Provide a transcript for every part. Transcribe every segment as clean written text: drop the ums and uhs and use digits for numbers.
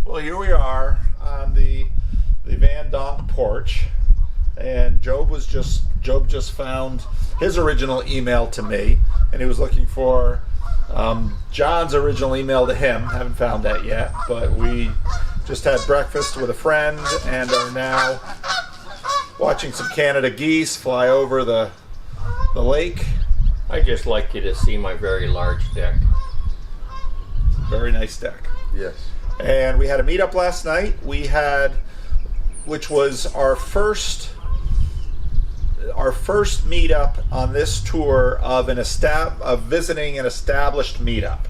Well, here we are on the Van Donk porch, and Job just found his original email to me, and he was looking for John's original email to him. Haven't found that yet, but we just had breakfast with a friend and are now watching some Canada geese fly over the lake. I'd just like you to see my very large deck. Very nice deck. Yes. And we had a meetup last night. Which was our first meetup on this tour of visiting an established meetup.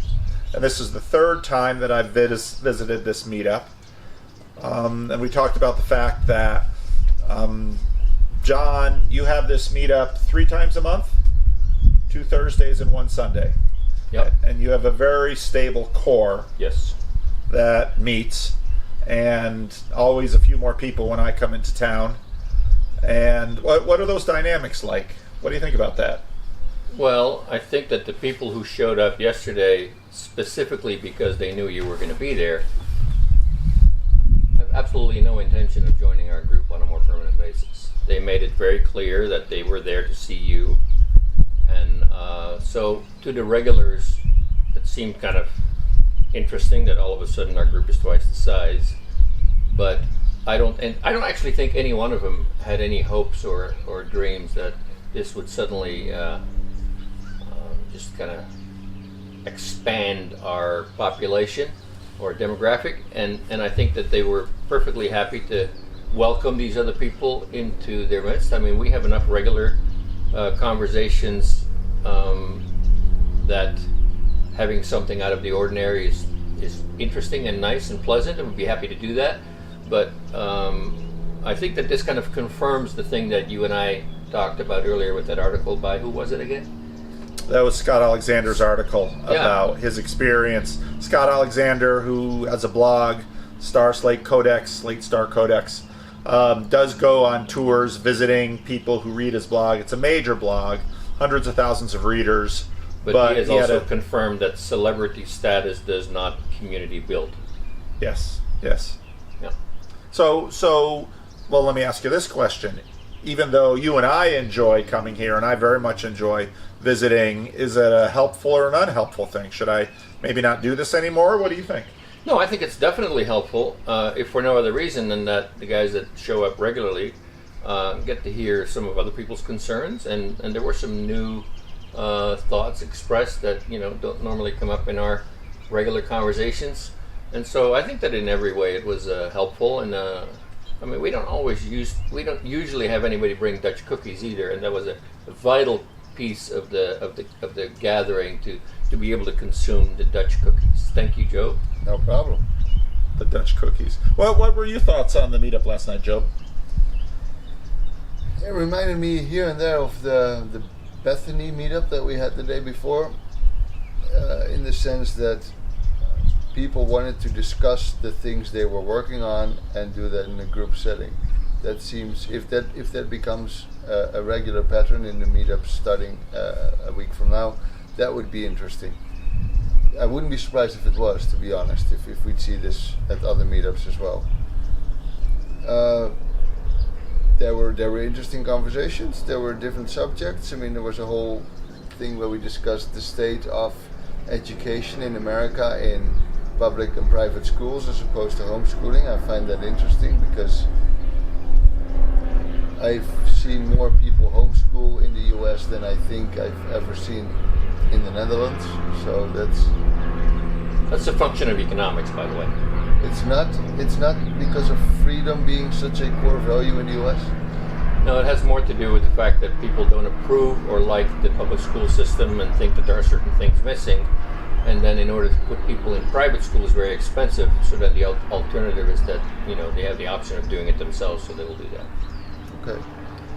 And this is the third time that I've visited this meetup. And we talked about the fact that, John, you have this meetup 3 times a month, 2 Thursdays and 1 Sunday. Yep. And you have a very stable core. Yes. That meets, and always a few more people when I come into town. And what are those dynamics like? What do you think about that? Well, I think that the people who showed up yesterday, specifically because they knew you were going to be there, have absolutely no intention of joining our group on a more permanent basis. They made it very clear that they were there to see you. And so to the regulars, it seemed kind of interesting that all of a sudden our group is twice the size. But I don't actually think any one of them had any hopes or dreams that this would suddenly just kind of expand our population or demographic. And I think that they were perfectly happy to welcome these other people into their midst. I mean, we have enough regular conversations that having something out of the ordinary is interesting and nice and pleasant, and we'd be happy to do that. But I think that this kind of confirms the thing that you and I talked about earlier with that article by, who was it again? That was Scott Alexander's article about his experience. Scott Alexander, who has a blog, Slate Star Codex, does go on tours visiting people who read his blog. It's a major blog, hundreds of thousands of readers. But he has also confirmed that celebrity status does not community build. Yes. Yeah. So, well, let me ask you this question. Even though you and I enjoy coming here, and I very much enjoy visiting, is it a helpful or an unhelpful thing? Should I maybe not do this anymore? What do you think? No, I think it's definitely helpful, if for no other reason than that the guys that show up regularly get to hear some of other people's concerns, and there were some new thoughts expressed that don't normally come up in our regular conversations. And so I think that in every way it was helpful. And I mean, we don't usually have anybody bring Dutch cookies either, and that was a vital piece of the gathering to be able to consume the Dutch cookies. Thank you, Joe. No problem. The Dutch cookies. Well, what were your thoughts on the meetup last night, Joe? It reminded me here and there of the Bethany meetup that we had the day before, in the sense that people wanted to discuss the things they were working on and do that in a group setting. That seems, if that becomes a regular pattern in the meetups starting a week from now, that would be interesting. I wouldn't be surprised if it was, to be honest, if we'd see this at other meetups as well. There were interesting conversations. There were different subjects. I mean, there was a whole thing where we discussed the state of education in America in public and private schools as opposed to homeschooling. I find that interesting because I've seen more people homeschool in the US than I think I've ever seen in the Netherlands. So that's a function of economics, by the way. It's not because of freedom being such a core value in the US. No, it has more to do with the fact that people don't approve or like the public school system and think that there are certain things missing. And then in order to put people in private school is very expensive, so then the alternative is that they have the option of doing it themselves, so they will do that. Okay.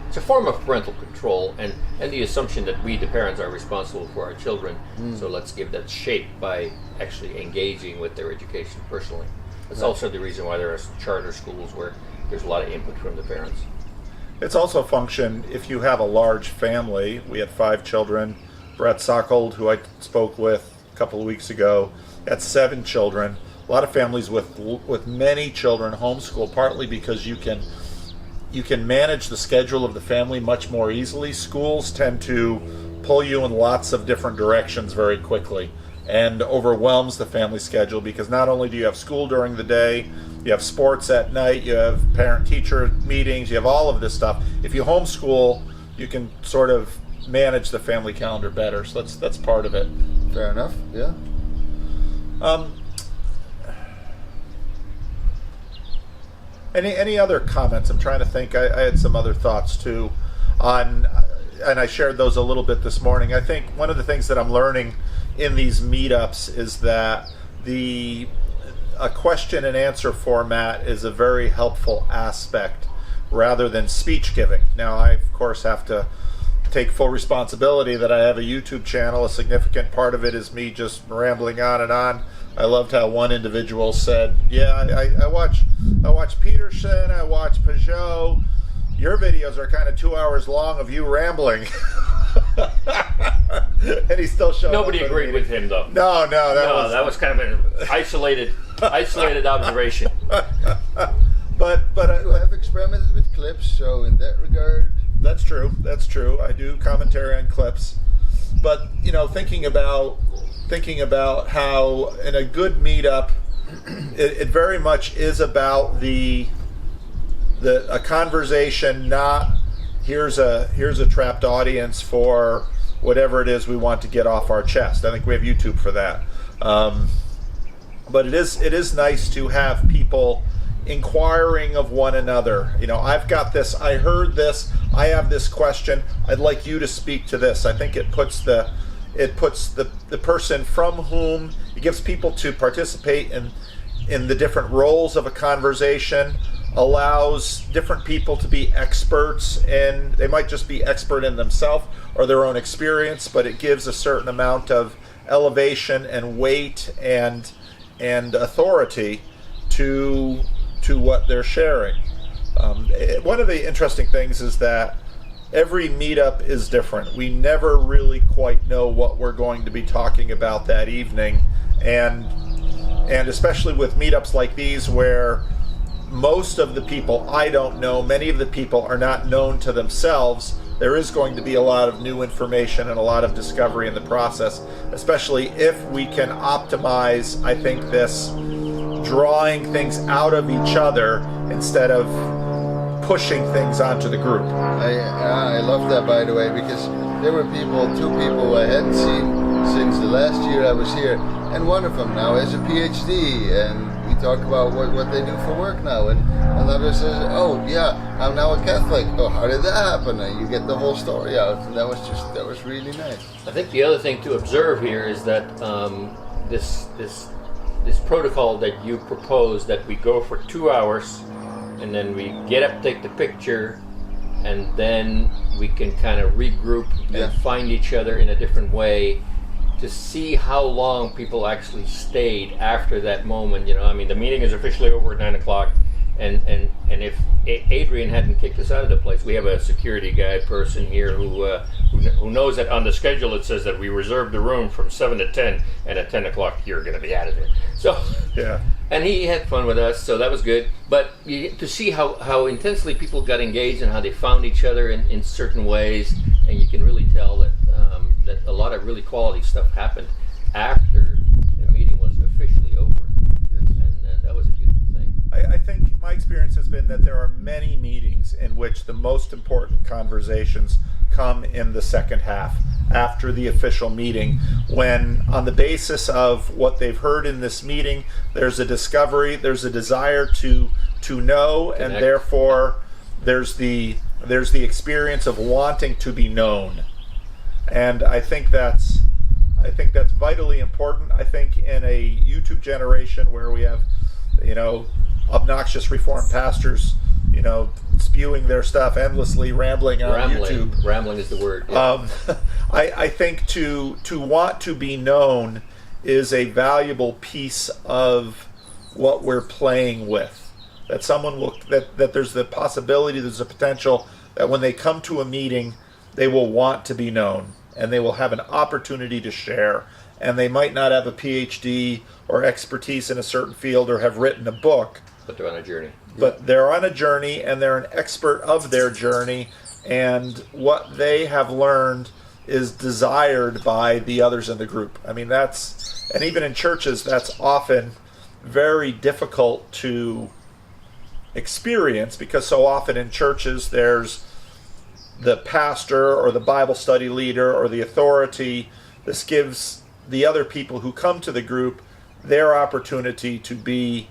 It's a form of parental control and the assumption that we, the parents, are responsible for our children. So let's give that shape by actually engaging with their education personally. That's also the reason why there are some charter schools where there's a lot of input from the parents. It's also a function if you have a large family. We had 5 children. Brett Sockold, who I spoke with a couple of weeks ago, got 7 children. A lot of families with many children homeschool, partly because you can manage the schedule of the family much more easily. Schools tend to pull you in lots of different directions very quickly and overwhelms the family schedule, because not only do you have school during the day, you have sports at night, you have parent-teacher meetings, you have all of this stuff. If you homeschool, you can sort of manage the family calendar better. So that's part of it. Fair enough. Yeah. Any other comments? I'm trying to think. I had some other thoughts too on, and I shared those a little bit this morning. I think one of the things that I'm learning in these meetups is that a question and answer format is a very helpful aspect rather than speech giving. Now, I of course have to take full responsibility that I have a YouTube channel. A significant part of it is me just rambling on and on. I loved how one individual said, "Yeah, I watch Peterson, I watch Peugeot. Your videos are kind of 2 hours long of you rambling." And he still showed Nobody up agreed with him, though. No, that was kind of an isolated observation. But You have experimented with clips, so in that regard, that's true. That's true. I do commentary on clips, but thinking about how in a good meetup, it very much is about a conversation, not here's a trapped audience for whatever it is we want to get off our chest. I think we have YouTube for that. But it is nice to have people inquiring of one another. I've got this, I heard this, I have this question, I'd like you to speak to this. I think it puts the person from whom, it gives people to participate in the different roles of a conversation, allows different people to be experts, and they might just be expert in themselves or their own experience, but it gives a certain amount of elevation and weight and authority to what they're sharing. One of the interesting things is that every meetup is different. We never really quite know what we're going to be talking about that evening, and especially with meetups like these where most of the people I don't know, many of the people are not known to themselves, there is going to be a lot of new information and a lot of discovery in the process, especially if we can optimize, I think, this drawing things out of each other instead of pushing things onto the group. I love that, by the way, because there were two people I hadn't seen since the last year I was here, and one of them now has a PhD, and we talk about what they do for work now, and another says, "Oh yeah, I'm now a Catholic." "Oh, how did that happen?" And you get the whole story out, and that was really nice. I think the other thing to observe here is that this protocol that you propose, that we go for 2 hours and then we get up, take the picture, and then we can kind of regroup and find each other in a different way to see how long people actually stayed after that moment. The meeting is officially over at 9 o'clock, and if Adrian hadn't kicked us out of the place, we have a security guy person here who knows that on the schedule it says that we reserve the room from 7 to 10, and at 10 o'clock you're going to be out of there. So yeah. And he had fun with us, so that was good. But to see how intensely people got engaged and how they found each other in certain ways, and you can really tell that a lot of really quality stuff happened after the meeting was officially over. Yes. And that was a beautiful thing. I think my experience has been that there are many meetings in which the most important conversations come in the second half, after the official meeting, when on the basis of what they've heard in this meeting, there's a discovery, there's a desire to know, Connect. and therefore there's the experience of wanting to be known. And I think that's vitally important. I think in a YouTube generation where we have, obnoxious Reformed pastors, spewing their stuff endlessly, rambling on YouTube. Rambling is the word. Yeah. I think to want to be known is a valuable piece of what we're playing with. That someone will that there's the possibility, there's a potential that when they come to a meeting, they will want to be known, and they will have an opportunity to share. and they might not have a PhD or expertise in a certain field or have written a book. But they're on a journey. But they're on a journey, and they're an expert of their journey, and what they have learned is desired by the others in the group. I mean, and even in churches, that's often very difficult to experience, because so often in churches there's the pastor or the Bible study leader or the authority. This gives the other people who come to the group their opportunity to be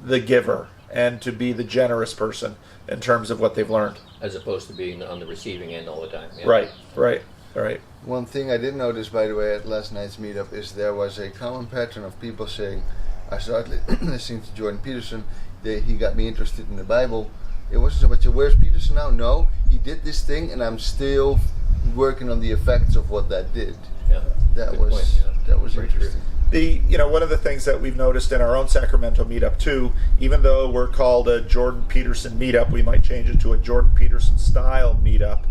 the giver and to be the generous person in terms of what they've learned. As opposed to being on the receiving end all the time. Yeah. Right. One thing I did notice, by the way, at last night's meetup is there was a common pattern of people saying, I started listening to Jordan Peterson, he got me interested in the Bible. It wasn't so much, where's Peterson now? No, he did this thing and I'm still working on the effects of what that did. Yeah. That Good was point, yeah. that was Very interesting. One of the things that we've noticed in our own Sacramento meetup too, even though we're called a Jordan Peterson meetup, we might change it to a Jordan Peterson style meetup.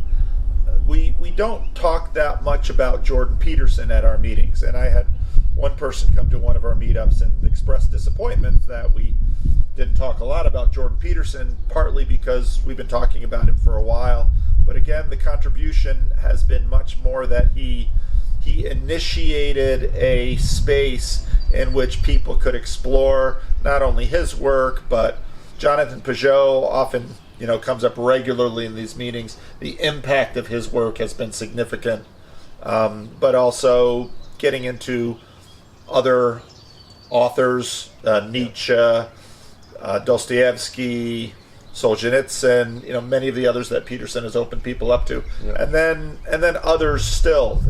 We don't talk that much about Jordan Peterson at our meetings. And I had one person come to one of our meetups and express disappointment that we didn't talk a lot about Jordan Peterson, partly because we've been talking about him for a while. But again, the contribution has been much more that he initiated a space in which people could explore not only his work, but Jonathan Peugeot often comes up regularly in these meetings. The impact of his work has been significant, but also getting into other authors, Nietzsche, Dostoevsky, Solzhenitsyn, many of the others that Peterson has opened people up to, and then others still.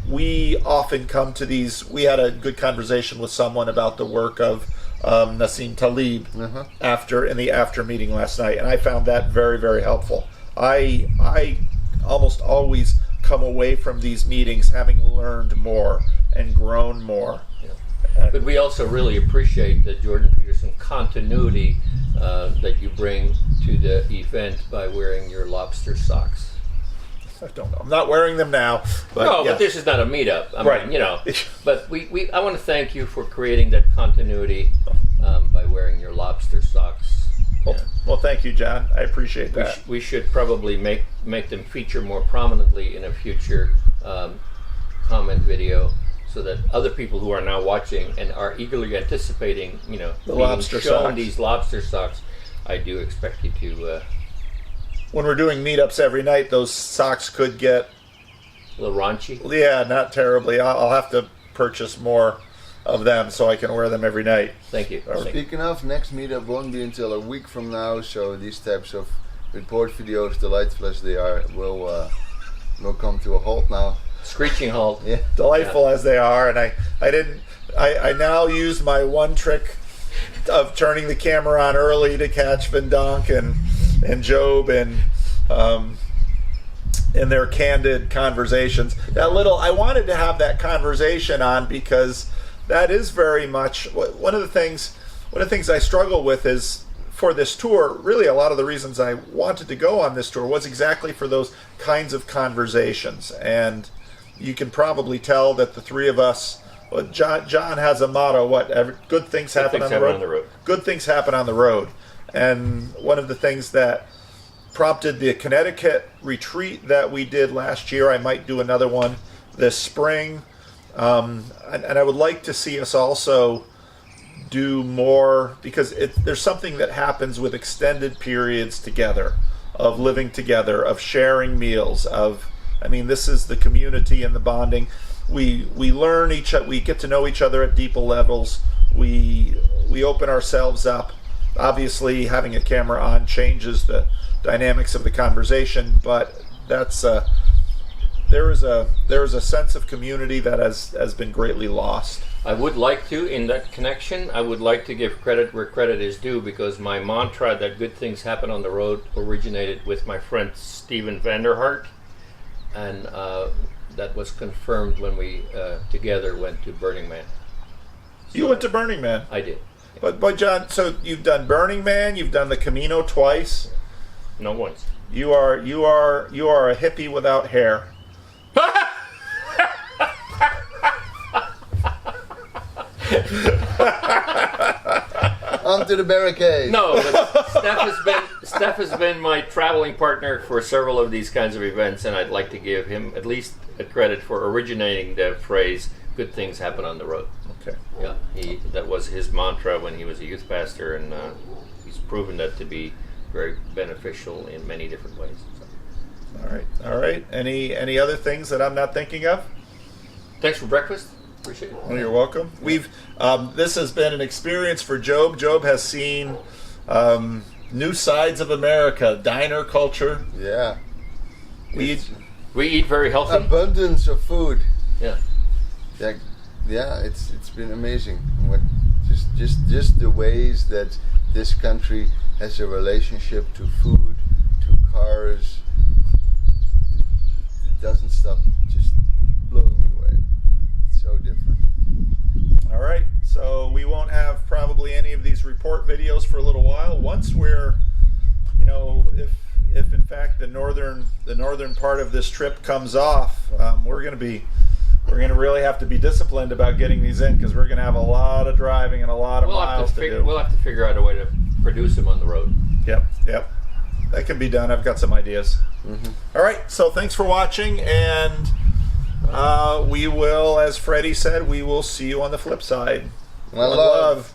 We often come to these. We had a good conversation with someone about the work of Nassim Taleb in the after meeting last night, and I found that very, very helpful. I almost always come away from these meetings having learned more and grown more. But we also really appreciate the Jordan Peterson continuity that you bring to the event by wearing your lobster socks. I don't know. I'm not wearing them now. But no, yeah. but this is not a meetup. Right. But I want to thank you for creating that continuity by wearing your lobster socks. Well, thank you, John. I appreciate that. We should probably make them feature more prominently in a future comment video, so that other people who are now watching and are eagerly anticipating, the being lobster shown socks. these lobster socks, I do expect you to. When we're doing meetups every night, those socks could get A little raunchy. Yeah, not terribly. I'll have to purchase more of them so I can wear them every night. Thank you. Speaking of, next meetup won't be until a week from now, so these types of report videos, delightful as they are, will come to a halt now. Screeching halt. Yeah. Delightful as they are, and I now use my one trick of turning the camera on early to catch Van Donk and Job and in their candid conversations. I wanted to have that conversation on because that is very much one of the things I struggle with is for this tour. Really, a lot of the reasons I wanted to go on this tour was exactly for those kinds of conversations. And you can probably tell that the three of us. Well, John has a motto: good things happen on the road. Good things happen on the road. And one of the things that prompted the Connecticut retreat that we did last year, I might do another one this spring. And I would like to see us also do more, because there's something that happens with extended periods together, of living together, of sharing meals, this is the community and the bonding. We learn we get to know each other at deeper levels. We open ourselves up. Obviously, having a camera on changes the dynamics of the conversation, but that's there is a sense of community that has been greatly lost. I would like to, in that connection, I would like to give credit where credit is due, because my mantra that good things happen on the road originated with my friend Steven Vanderhart, and that was confirmed when we together went to Burning Man. You went to Burning Man? I did. But John, so you've done Burning Man, you've done the Camino twice. No, once. You are a hippie without hair. Onto the barricade. No, but Steph has been my traveling partner for several of these kinds of events, and I'd like to give him at least a credit for originating the phrase "good things happen on the road." Okay. Yeah, that was his mantra when he was a youth pastor, and he's proven that to be very beneficial in many different ways. So. All right. Any other things that I'm not thinking of? Thanks for breakfast. Appreciate it. Well, you're welcome. We've this has been an experience for Job. Job has seen new sides of America, diner culture. Yeah. We eat very healthy. Abundance of food. Yeah. Yeah, it's been amazing. What just the ways that this country has a relationship to food, to cars. It doesn't stop just blowing me away. It's so different. All right. So we won't have probably any of these report videos for a little while. Once we're, if in fact the northern part of this trip comes off, we're going to really have to be disciplined about getting these in, because we're going to have a lot of driving and a lot of miles to do. We'll have to figure out a way to produce them on the road. Yep. That can be done. I've got some ideas. Mm-hmm. All right. So thanks for watching, and we will, as Freddie said, we will see you on the flip side. One love.